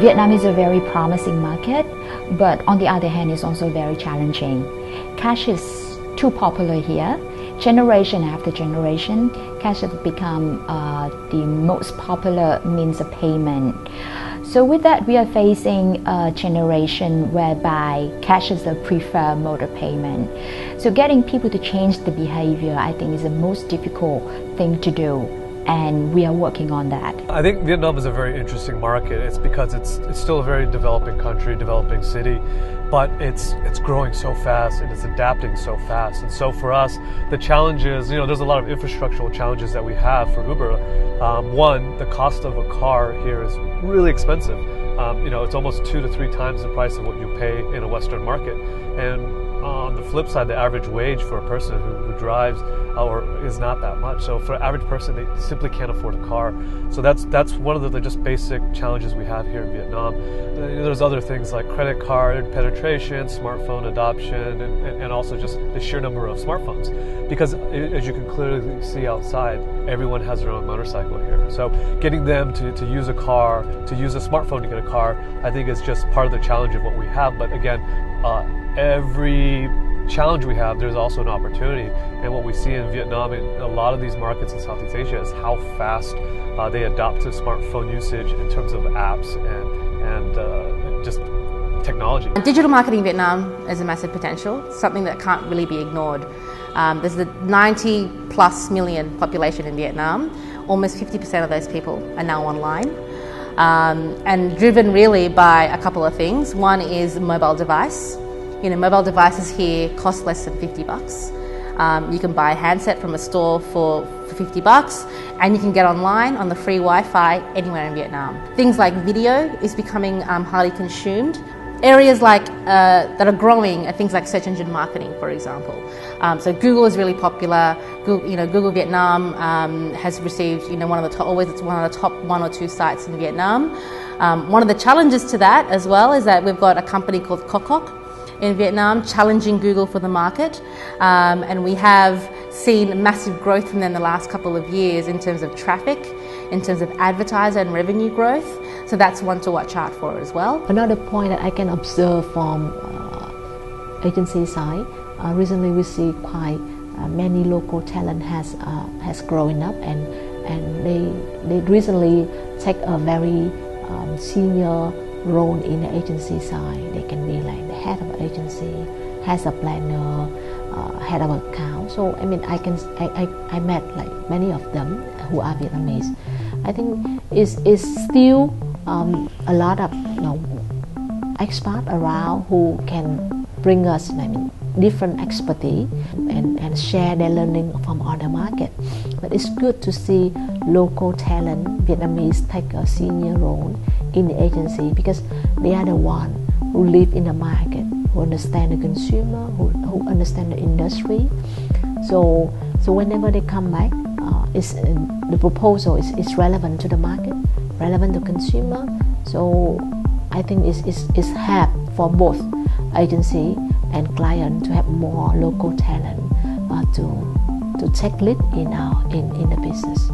Vietnam is a very promising market, but on the other hand, it's also very challenging. Cash is too popular here. Generation after generation, cash has become the most popular means of payment. So with that, we are facing a generation whereby cash is the preferred mode of payment. So getting people to change the behavior, I think, is the most difficult thing to do, and we are working on that. I think Vietnam is a very interesting market. It's because it's still a very developing country, developing city, but it's growing so fast and it's adapting so fast. And so for us, the challenge is, there's a lot of infrastructural challenges that we have for Uber. One, the cost of a car here is really expensive. It's almost 2 to 3 times the price of what you pay in a Western market. And on the flip side, the average wage for a person who drives is not that much. So for an average person, they simply can't afford a car. So that's one of the just basic challenges we have here in Vietnam. There's other things like credit card penetration, smartphone adoption, and also just the sheer number of smartphones. Because as you can clearly see outside, everyone has their own motorcycle here. So getting them to use a car, to use a smartphone to get a car, I think is just part of the challenge of what we have. But again, every challenge we have, there's also an opportunity. And what we see in Vietnam and a lot of these markets in Southeast Asia is how fast they adopt to smartphone usage in terms of apps and just technology. Digital marketing in Vietnam is a massive potential, something that can't really be ignored. There's the 90 plus million population in Vietnam. Almost 50% of those people are now online. And driven really by a couple of things. One is mobile device. Mobile devices here cost less than $50. You can buy a handset from a store for $50, and you can get online on the free Wi-Fi anywhere in Vietnam. Things like video is becoming highly consumed. Areas that are growing are things like search engine marketing, for example. So Google is really popular. Google Vietnam has received one of the top 1 or 2 sites in Vietnam. One of the challenges to that as well is that we've got a company called Coca-Cola in Vietnam challenging Google for the market, and we have seen massive growth from them the last couple of years in terms of traffic, in terms of advertiser and revenue growth. So that's one to watch out for as well. Another point that I can observe from agency side, recently we see quite many local talent has grown up, and they recently take a very senior role in the agency side. They can be like the head of an agency, head of planner, head of account. So I met like many of them who are Vietnamese. I think it's still a lot of experts around who can bring us different expertise and share their learning from other markets. But it's good to see local talent, Vietnamese, take a senior role in the agency, because they are the one who live in the market, who understand the consumer, who understand the industry. So whenever they come back, the proposal is relevant to the market, relevant to consumer. So I think it's help for both agency and client to have more local talent to take lead in the business.